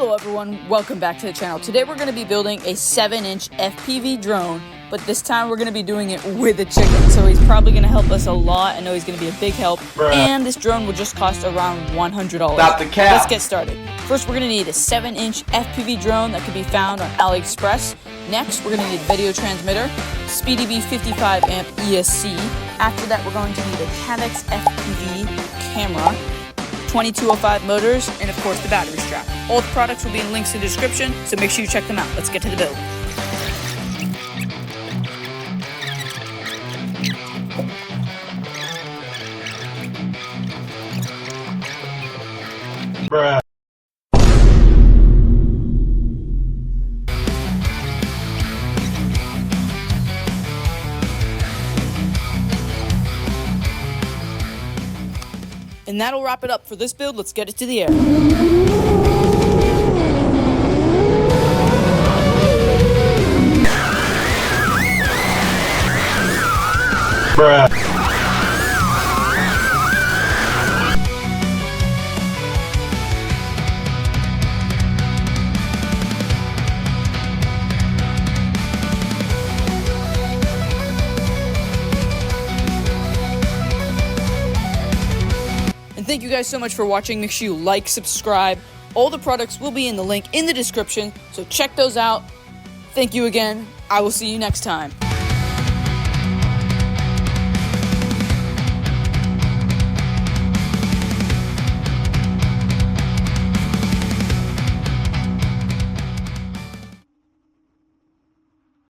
Hello everyone, welcome back to the channel. Today we're going to be building a 7-inch FPV drone, but this time we're going to be doing it with a chicken. So he's probably going to help us a lot. I know he's going to be a big help. Bruh. And this drone will just cost around $100. Stop the cap. Let's get started. First we're going to need a 7-inch FPV drone that can be found on AliExpress. Next we're going to need a video transmitter, Speedybee 55 amp ESC. After that we're going to need a CADDX FPV camera, 2205 motors, and of course the battery strap. All the products will be in links in the description, so make sure you check them out. Let's get to the build. Bruh. And that'll wrap it up for this build. Let's get it to the air. Bruh. Thank you guys so much for watching. Make sure you like, subscribe. All the products will be in the link in the description, so check those out. Thank you again. I will see you next time.